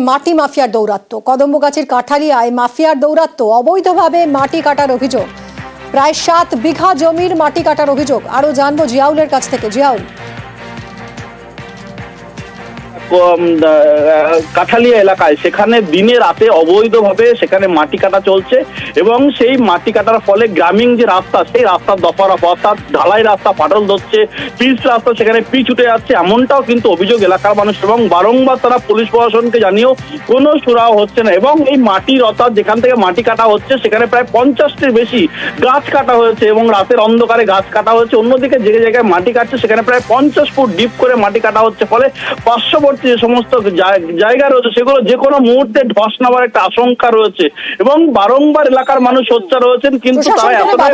মাটি মাফিয়ার দৌরাত্ম্য। কদম্বগাছির কাঠালিয়ায় মাফিয়ার দৌরাত্ম্য, অবৈধভাবে মাটি কাটার অভিযোগ। প্রায় 7 বিঘা জমির মাটি কাটার অভিযোগ। আরো জানবো জিয়াউলের কাছ থেকে। জিয়াউল, কাঠালিয়া এলাকায় সেখানে দিনে রাতে অবৈধভাবে সেখানে মাটি কাটা চলছে এবং সেই মাটি কাটার ফলে গ্রামীণ যে রাস্তা, সেই রাস্তার দফারফা, অর্থাৎ ঢালাই রাস্তা ফাটল ধরছে, পিচ রাস্তা সেখানে পিচ উঠে যাচ্ছে, এমনটাও কিন্তু অভিযোগ এলাকার মানুষ। এবং বারংবার তারা পুলিশ প্রশাসনকে জানিয়েও কোনো সুরাহা হচ্ছে না। এবং এই মাটির, অর্থাৎ যেখান থেকে মাটি কাটা হচ্ছে সেখানে প্রায় 50টির বেশি গাছ কাটা হয়েছে এবং রাতের অন্ধকারে গাছ কাটা হচ্ছে। অন্যদিকে যে জায়গায় মাটি কাটছে সেখানে প্রায় 50 ফুট ডিপ করে মাটি কাটা হচ্ছে, ফলে পার্শ্ববর্তী যে সমস্ত জায়গা রয়েছে সেগুলো যে কোনো মুহূর্তে ধস নামার একটা আশঙ্কা রয়েছে। এবং বারংবার এলাকার মানুষ সোচ্চার রয়েছেন, কিন্তু তারা এতটাই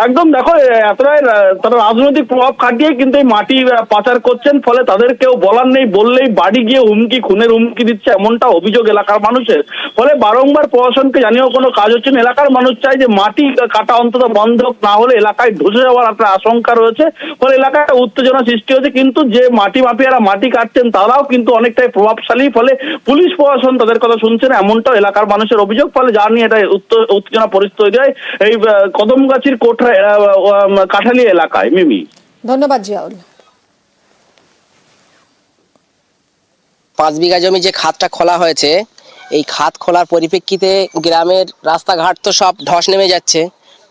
একদম দেখো এতটাই তারা রাজনৈতিক প্রভাব খাটিয়ে কিন্তু এই মাটি পাচার করছেন, ফলে তাদের কেউ বলার নেই, বললেই বাড়ি গিয়ে হুমকি, খুনের হুমকি দিচ্ছে, এমনটা অভিযোগ এলাকার মানুষের। ফলে বারংবার প্রশাসনকে জানিয়েও কোনো কাজ হচ্ছে না। এলাকার মানুষ চায় যে মাটি কাটা অন্তত বন্ধ না হলে এলাকায় ধসে যাওয়ার একটা আশঙ্কা রয়েছে, ফলে এলাকায় উত্তেজনা সৃষ্টি হচ্ছে। কিন্তু যে মাটি মাফিয়ারা মাটি কাটছেন তারাও কিন্তু অনেকটাই প্রভাবশালী, ফলে পুলিশ প্রশাসন তাদের কথা শুনছে না, এমনটাও এলাকার মানুষের অভিযোগ। ফলে যা নিয়ে এটা উত্তেজনা পরিস্থিতি তৈরি হয় এই কদমগাছির কাঠালিয়া এলাকায়। মিমি, ধন্যবাদ জিয়াউল। 5 বিঘা জমি যে খাতটা খোলা হয়েছে, এই খাত খোলার পরিপ্রেক্ষিতে গ্রামের রাস্তাঘাট তো সব ধস নেমে যাচ্ছে,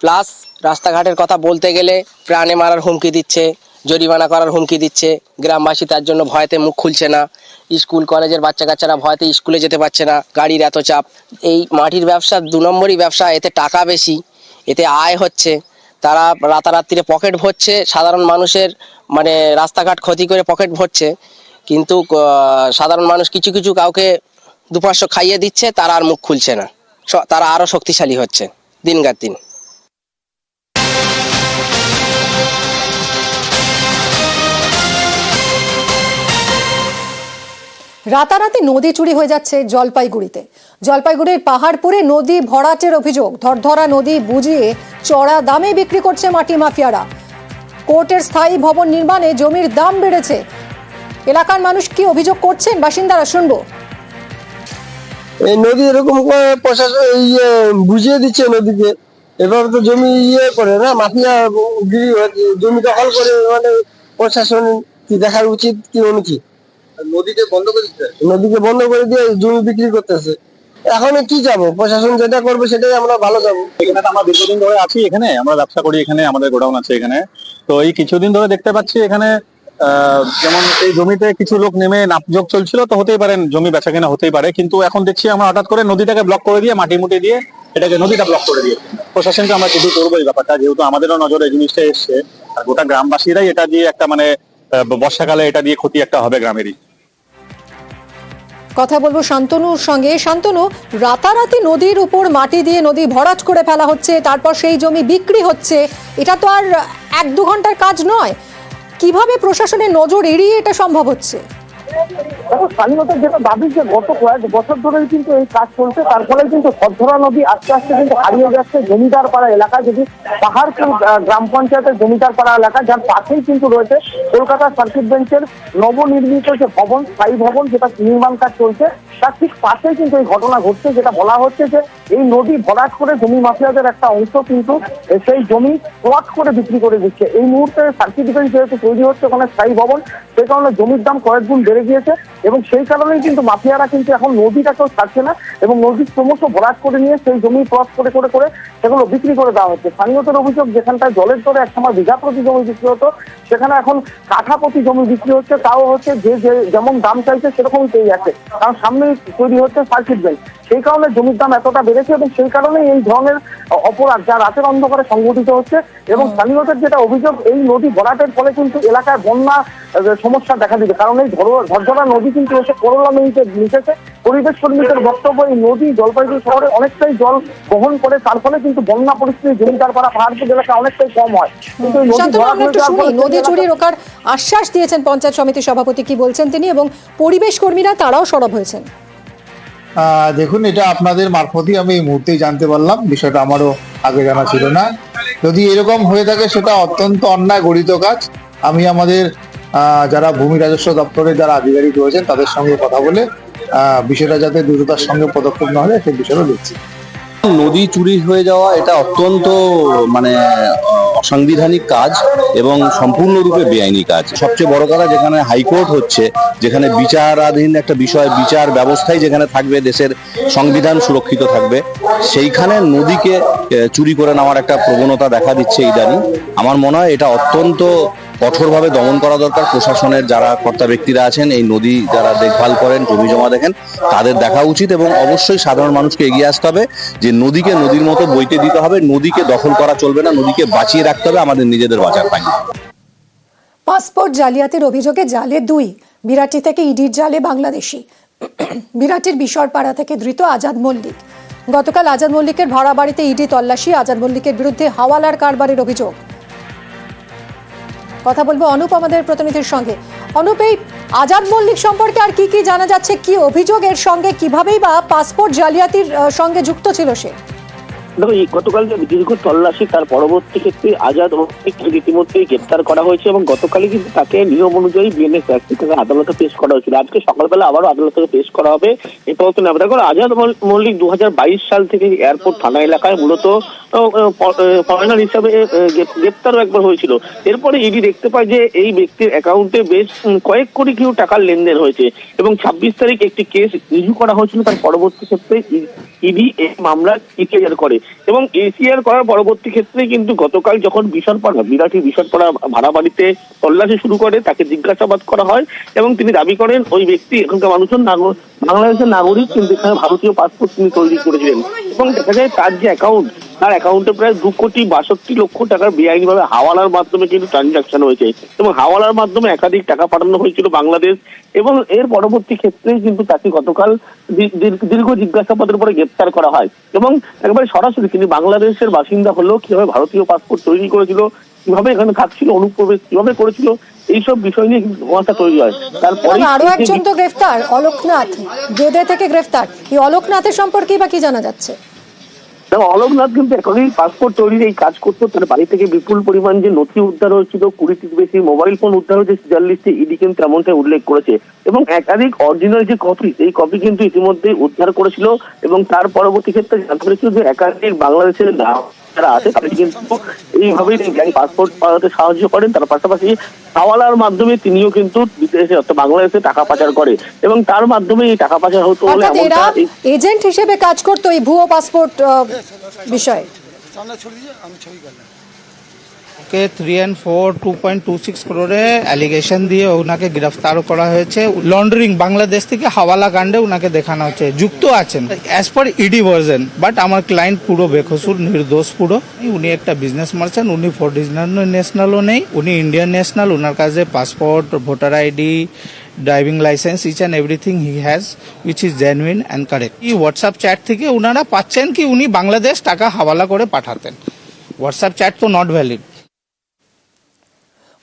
প্লাস রাস্তাঘাটের কথা বলতে গেলে প্রাণে মারার হুমকি দিচ্ছে, জরিমানা করার হুমকি দিচ্ছে। গ্রামবাসী তার জন্য ভয়তে মুখ খুলছে না। স্কুল কলেজের বাচ্চা কাচ্চারা ভয়তে স্কুলে যেতে পারছে না, গাড়ির এত চাপ। এই মাটির ব্যবসা 2 নম্বরই ব্যবসা, এতে টাকা বেশি, এতে আয় হচ্ছে। তারা রাতারাত্রিরে পকেট ভরছে, সাধারণ মানুষের মানে রাস্তাঘাট ক্ষতি করে পকেট ভরছে। কিন্তু সাধারণ মানুষ কিছু কিছু কাউকে 2-500 খাইয়ে দিচ্ছে, তারা আর মুখ খুলছে না, তারা আরো শক্তিশালী হচ্ছে দিনকার দিন। রাতারাতি নদী চুরি হয়ে যাচ্ছে জলপাইগুড়িতে। জলপাইগুড়ির পাহাড়পুরে নদী ভরাটের অভিযোগ। ধরধরা নদী বুঝিয়ে চড়া দামে বিক্রি করছে মাটি মাফিয়ারা। কোর্টের স্থায়ী ভবন নির্মাণে জমির দাম বেড়েছে। এলাকার মানুষ কি অভিযোগ করছেন বাসিন্দারা, শুনবো। এই নদী এরকম করে প্রশাসন বুঝিয়ে দিচ্ছে নদীকে, এবার তো জমি করে না, মাফিয়া গিরি জমি দখল করে, মানে প্রশাসন কি দেখার উচিত কি অনুচিত? নদীকে বন্ধ করে দিয়ে জমি বিক্রি করতেছে। এখন কি যাবো, প্রশাসন যেটা করবে সেটাই আমরা ভালো যাবো। এখানে তো আমরা দীর্ঘদিন ধরে আছি, এখানে আমরা ব্যবসা করি, এখানে আমাদের গোডাউন আছে এখানে। তো এই কিছুদিন ধরে দেখতে পাচ্ছি এখানে যেমন এই জমিতে কিছু লোক নেমে নাপযোগ চলছিল, তো হতেই পারেন জমি বেচা কেনা হতেই পারে, কিন্তু এখন দেখছি আমরা হঠাৎ করে নদীটাকে ব্লক করে দিয়ে মাটি মুটি দিয়ে এটাকে নদীটা ব্লক করে দিয়ে প্রশাসনকে আমরা কিছু করবো এই ব্যাপারটা, যেহেতু আমাদেরও নজরে এই জিনিসটা এসছে। আর গোটা গ্রামবাসীরাই এটা দিয়ে একটা মানে বর্ষাকালে এটা দিয়ে ক্ষতি একটা হবে গ্রামেরই। কথা বলবো শান্তনুর সঙ্গে। শান্তনু, রাতারাতি নদীর উপর মাটি দিয়ে নদী ভরাট করে ফেলা হচ্ছে, তারপর সেই জমি বিক্রি হচ্ছে, এটা তো আর 1-2 ঘন্টার কাজ নয়। কিভাবে প্রশাসনের নজর এড়িয়ে এটা সম্ভব হচ্ছে? দেখো, স্থানীয়দের যেটা দাবি যে গত কয়েক বছর ধরেই কিন্তু এই কাজ চলছে, তার ফলে কিন্তু ধরধরা নদী আস্তে আস্তে কিন্তু হারিয়ে যাচ্ছে জমিদার পাড়া এলাকা। যদি পাহাড়পুর গ্রাম পঞ্চায়েতের জমিদার পাড়া এলাকা, যার পাশেই কিন্তু রয়েছে কলকাতা সার্কিট বেঞ্চের নবনির্মিত যে ভবন, স্থায়ী ভবন, যেটা নির্মাণ কাজ চলছে, তার ঠিক পাশেই কিন্তু এই ঘটনা ঘটছে। যেটা বলা হচ্ছে যে এই নদী ভরাট করে জমি মাফিয়াদের একটা অংশ কিন্তু সেই জমি প্লট করে বিক্রি করে দিচ্ছে। এই মুহূর্তে সার্কিট বেঞ্চ যেহেতু তৈরি হচ্ছে ওখানে স্থায়ী ভবন, সেই কারণে জমির দাম কয়েক গুণ বেড়ে গিয়েছে এবং সেই কারণেই কিন্তু মাফিয়ারা কিন্তু এখন নদীটাকেও ছাড়ছে না এবং নদীর ক্রমশ ভরাট করে নিয়ে সেই জমি প্লট করে করে করে সেগুলো বিক্রি করে দেওয়া হচ্ছে। স্থানীয়দের অভিযোগ, যেখানটায় জলের দরে একসময় বিঘা প্রতি জমি বিক্রি হতো, সেখানে এখন কাঠা প্রতি জমি বিক্রি হচ্ছে, তাও হচ্ছে যে যেমন দাম চাইছে সেরকমই পেয়ে যাচ্ছে, কারণ সামনেই তৈরি হচ্ছে সার্কিট বেঞ্চ। সেই কারণে জমির দাম এতটা বেড়েছে এবং সেই কারণে এই ধরনের অপরাধ যা রাতের অন্ধকারে সংঘটিত হচ্ছে। এবং স্থানীয়দের যেটা অভিযোগ, এই নদী ভরাটের ফলে কিন্তু এলাকায় বন্যা সমস্যা দেখা দিবে, কারণ এই ধরধরা নদী কিন্তু এসে করোলা নদীতে মিশেছে। পরিবেশ কর্মীদের বক্তব্য, এই নদী জলপাইগুড়ি শহরে অনেকটাই জল বহন করে, তার ফলে কিন্তু বন্যা পরিস্থিতি জমিদার পাড়া পাহাড়পুর এলাকায় অনেকটাই কম হয়। কিন্তু নদী চুরি রোখার আশ্বাস দিয়েছেন পঞ্চায়েত সমিতির সভাপতি, কি বলছেন তিনি, এবং পরিবেশ কর্মীরা তারাও সরব হয়েছেন। দেখুন, এটা আপনাদের মারফতই আমি এই মুহূর্তেই জানতে পারলাম, বিষয়টা আমারও আগে জানা ছিল না। যদি এরকম হয়ে থাকে সেটা অত্যন্ত অন্যায় গঠিত কাজ। আমি আমাদের যারা ভূমি রাজস্ব দপ্তরে যারা আধিকারিক রয়েছেন তাদের সঙ্গে কথা বলে বিষয়টা যাতে দ্রুততার সঙ্গে পদক্ষেপ না হয় সেই বিষয়টা দেখছি। নদী চুরি হয়ে যাওয়া এটা অত্যন্ত মানে অসাংবিধানিক কাজ এবং সম্পূর্ণরূপে বেআইনি কাজ। সবচেয়ে বড় কথা, যেখানে হাইকোর্ট হচ্ছে, যেখানে বিচারাধীন একটা বিষয়, বিচার ব্যবস্থাই যেখানে থাকবে, দেশের সংবিধান সুরক্ষিত থাকবে, সেইখানে নদীকে চুরি করে নেওয়ার একটা প্রবণতা দেখা দিচ্ছে ইদানিং। আমার মনে হয় এটা অত্যন্ত কঠোরভাবে দমন করা দরকার। প্রশাসনের যারা কর্তা ব্যক্তিরা আছেন, এই নদী যারা দেখভাল করেন, জমি জমা দেখেন, তাদের দেখা উচিত এবং অবশ্যই সাধারণ মানুষকে এগিয়ে আসতে হবে যে নদীকে নদীর মতো বইতে দিতে হবে, নদীকে দখল করা চলবে না, নদীকে বাঁচিয়ে রাখতে হবে, আমাদের নিজেদের বাঁচার পাই। পাসপোর্ট জালিয়াতির অভিযোগে জালে 2, বিরাটি থেকে ইডির জালে বাংলাদেশি। বিরাটির বিশরপাড়া থেকে ধৃত আজাদ মল্লিক। গতকাল আজাদ মল্লিকের ভাড়া বাড়িতে ইডি তল্লাশি। আজাদ মল্লিকের বিরুদ্ধে হাওয়ালার কারবারের অভিযোগ। কথা বলবো অনুপ আমাদের প্রতিনিধির সঙ্গে। অনুপ, এই আজাদ মল্লিক সম্পর্কে আর কি কি জানা যাচ্ছে, কি অভিযোগের সঙ্গে কিভাবেই বা পাসপোর্ট জালিয়াতির সঙ্গে যুক্ত ছিল সে? দেখো, গতকাল যে দীর্ঘ তল্লাশি, তার পরবর্তী ক্ষেত্রে আজাদ ইতিমধ্যেই গ্রেপ্তার করা হয়েছে এবং গতকালই কিন্তু তাকে নিয়ম অনুযায়ী বিএনএস অ্যাক্ট থেকে আদালতে পেশ করা হয়েছিল। আজকে সকালবেলা আবারও আদালতে পেশ করা হবে। এই তদন্ত নেওয়া। দেখো, আজাদ মল্লিক 2022 সাল থেকে এয়ারপোর্ট থানা এলাকায় মূলত ফরেনার হিসাবে গ্রেপ্তারও একবার হয়েছিল। এরপরে ইডি দেখতে পায় যে এই ব্যক্তির অ্যাকাউন্টে বেশ কয়েক কোটি টাকার লেনদেন হয়েছে এবং 26 তারিখ একটি কেস রিভিউ করা হয়েছিল। তার পরবর্তী ক্ষেত্রে ইডি এই মামলা এসিআর করে এবং এসিআর করার পরবর্তী ক্ষেত্রে কিন্তু গতকাল যখন বিরাটি বিশরপাড়া ভাড়া বাড়িতে তল্লাশি শুরু করে, তাকে জিজ্ঞাসাবাদ করা হয় এবং তিনি দাবি করেন ওই ব্যক্তি এখানকার মানুষের বাংলাদেশের নাগরিক, কিন্তু এখানে ভারতীয় পাসপোর্ট তিনি তৈরি করেছিলেন এবং দেখা যায় তার যে অ্যাকাউন্ট, তার অ্যাকাউন্টে প্রায় 2,62,00,000 টাকার বেআইনিভাবে হাওয়ালার মাধ্যমে কিন্তু ট্রানজাকশন হয়েছে এবং হাওয়ালার মাধ্যমে একাধিক টাকা পাঠানো হয়েছিল বাংলাদেশ। এবং এর পরবর্তী ক্ষেত্রে কিন্তু তাকে গতকাল দীর্ঘ জিজ্ঞাসাবাদের পরে গ্রেপ্তার করা হয় এবং একবারে সরাসরি তিনি বাংলাদেশের বাসিন্দা হলেও কিভাবে ভারতীয় পাসপোর্ট তৈরি করেছিল, কিভাবে এখানে থাকছিল, অনুপ্রবেশ কিভাবে করেছিল, এইসব বিষয় নিয়ে কিন্তু সমস্যা তৈরি হয়। তারপরে আরো একজন তো গ্রেফতার, অলোকনাথ, গেদে থেকে গ্রেফতার। এই অলোকনাথের সম্পর্কে বা কি জানা যাচ্ছে? অলোকনাথ কিন্তু এখনই পাসপোর্ট তৈরির এই কাজ করতো। তার বাড়ি থেকে বিপুল পরিমাণ যে নথি উদ্ধার হয়েছিল, 20টির বেশি মোবাইল ফোন উদ্ধার হয়েছে, সিজার লিস্টে ইডি কিন্তু এমনটাই উল্লেখ করেছে এবং একাধিক অরিজিনাল যে কপি, এই কপি কিন্তু ইতিমধ্যে উদ্ধার করেছিল এবং তার পরবর্তী ক্ষেত্রে জানতে পেরেছিল যে একাধিক বাংলাদেশের যারা আছে তাদের কিন্তু এইভাবেই পাসপোর্ট পাওয়াতে সাহায্য করেন। তার পাশাপাশি হাওয়ালার মাধ্যমে তিনিও কিন্তু বিদেশে অর্থাৎ বাংলাদেশে টাকা পাচার করে এবং তার মাধ্যমে এই টাকা পাচার হতো বলে এজেন্ট হিসেবে কাজ করতো এই ভুয়ো পাসপোর্ট বিষয়ে। ওকে 3 and 4 2.26 করোড়ে অ্যালিগেশন দিয়ে ওনাকে গ্রেফতার করা হয়েছে। লন্ডারিং বাংলাদেশ থেকে হাওয়ালা কাণ্ডে ওনাকে দেখানো হচ্ছে যুক্ত আছেন as per ED version. But আমার ক্লায়েন্ট পুরো বেকসুর, নির্দোষ পুরো। উনি একটা বিজনেস মার্চেন্ট, উনি ফরেন ন্যাশনালও নেই, উনি ইন্ডিয়ান ন্যাশনাল। ওনার কাছে passport, voter ID, driving licence, each and everything he has which is genuine and correct. এই হোয়াটসঅ্যাপ চ্যাট থেকে ওনারা পাচ্ছেন কি উনি বাংলাদেশ টাকা হাওয়ালা করে পাঠাতেন। হোয়াটসঅ্যাপ চ্যাট তো নট ভ্যালিড।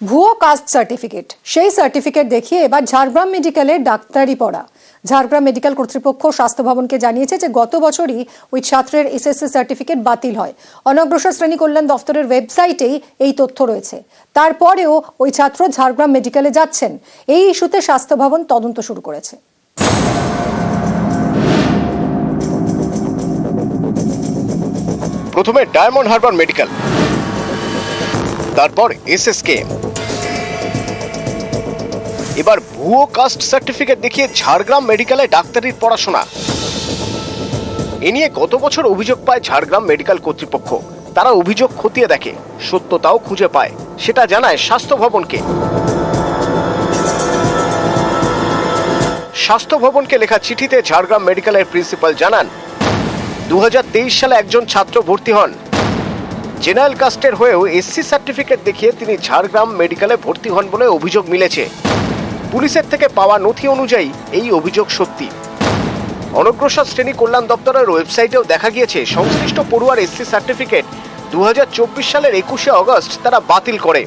ভুয়ো কাস্ট সার্টিফিকেট, সেই সার্টিফিকেট দেখিয়ে এবার ঝাড়গ্রাম মেডিকেলের ডাক্তারি পড়া। ঝাড়গ্রাম মেডিকেল কর্তৃপক্ষ স্বাস্থ্য ভবনকে জানিয়েছে যে গত বছরই ওই ছাত্রের এসএসসি সার্টিফিকেট বাতিল হয়। অনগ্রসর শ্রেণী কল্যাণ দফতরের ওয়েবসাইটেই এই তথ্য রয়েছে। তারপরেও ওই ছাত্র ঝাড়গ্রাম মেডিকেলে যাচ্ছেন। এই ইস্যুতে স্বাস্থ্য ভবন তদন্ত শুরু করেছে। প্রথমে ডায়মন্ড হারবার মেডিকেল, তারপর এসএসকেএম, এবার ভুয়ো কাস্ট সার্টিফিকেট দেখিয়ে ঝাড়গ্রাম মেডিকেলে ডাক্তারির পড়াশোনা। এ নিয়ে গত বছর অভিযোগ পায় ঝাড়গ্রাম মেডিকেল কর্তৃপক্ষ। তারা অভিযোগ খতিয়ে দেখে, সত্যতাও খুঁজে পায়, সেটা জানায় স্বাস্থ্য ভবনকে। স্বাস্থ্য ভবনকে লেখা চিঠিতে ঝাড়গ্রাম মেডিকেলের প্রিন্সিপাল জানান 2023 সালে একজন ছাত্র ভর্তি হন। জেনারেল কাস্টের হয়েও এসসি সার্টিফিকেট দেখিয়ে তিনি ঝাড়গ্রাম মেডিকেলে ভর্তি হন বলে অভিযোগ মিলেছে। পুলিশের থেকে পাওয়া নথি অনুযায়ী এই অভিযোগ সত্যি। অনগ্রসর শ্রেণী কল্যাণ দপ্তরের ওয়েবসাইটেও দেখা গিয়েছে সংশ্লিষ্ট পড়ুয়ার এসসি সার্টিফিকেট 2024 সালের 21শে অগস্ট তারা বাতিল করে।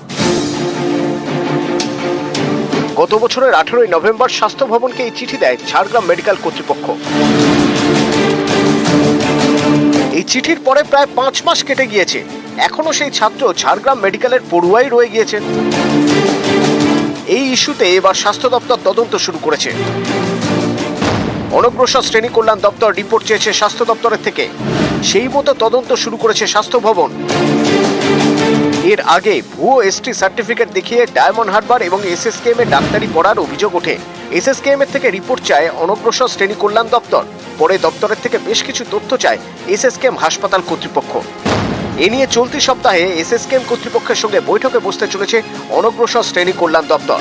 গত বছরের 18ই নভেম্বর স্বাস্থ্য ভবনকে এই চিঠি দেয় ঝাড়গ্রাম মেডিকেল কর্তৃপক্ষ। এই চিঠির পরে প্রায় 5 মাস কেটে গিয়েছে, এখনো সেই ছাত্র ঝাড়গ্রাম মেডিকেলের পড়ুয়াই রয়ে গিয়েছেন। এই ইস্যুতে এবার স্বাস্থ্য দপ্তর তদন্ত শুরু করেছে। অনগ্রসর শ্রেণী কল্যাণ দপ্তর রিপোর্ট চেয়েছে স্বাস্থ্য দপ্তরের থেকে, সেই মতো তদন্ত শুরু করেছে স্বাস্থ্য ভবন। এর আগে ভুয়ো এসটি সার্টিফিকেট দেখিয়ে ডায়মন্ড হারবার এবং এসএসকেএম এ ডাক্তারি পড়ার অভিযোগ ওঠে। এসএসকেএম এর থেকে রিপোর্ট চায় অনগ্রসর শ্রেণী কল্যাণ দপ্তর, পরে দপ্তরের থেকে বেশ কিছু তথ্য চায় এসএসকেএম হাসপাতাল কর্তৃপক্ষ। এ নিয়ে চলতি সপ্তাহে এসএসকেএম কর্তৃপক্ষের সঙ্গে বৈঠকে বসতে চলেছে অনগ্রসর শ্রেণী কল্যাণ দপ্তর।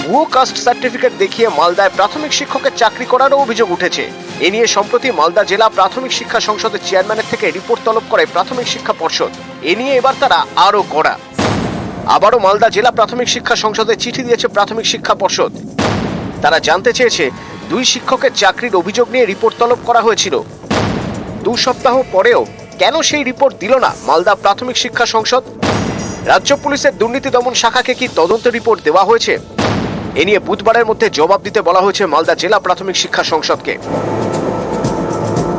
ভুয়ো কাস্ট সার্টিফিকেট দেখিয়ে মালদায় প্রাথমিক শিক্ষকের চাকরি করারও অভিযোগ উঠেছে। এ নিয়ে সম্প্রতি মালদা জেলা প্রাথমিক শিক্ষা সংসদের চেয়ারম্যানের থেকে রিপোর্ট তলব করে প্রাথমিক শিক্ষা পর্ষদ। এ নিয়ে এবার তারা আরও কড়া। আবারও মালদা জেলা প্রাথমিক শিক্ষা সংসদে চিঠি দিয়েছে প্রাথমিক শিক্ষা পর্ষদ। তারা জানতে চেয়েছে 2 শিক্ষকের চাকরির অভিযোগ নিয়ে রিপোর্ট তলব করা হয়েছিল। 2 সপ্তাহ পরেও কেন সেই রিপোর্ট দিল না মালদা প্রাথমিক শিক্ষা সংসদ? রাজ্য পুলিশের দুর্নীতি দমন শাখাকে কি তদন্ত রিপোর্ট দেওয়া হয়েছে? এ নিয়ে বুধবারের মধ্যে জবাব দিতে বলা হয়েছে মালদা জেলা প্রাথমিক শিক্ষা সংসদকে।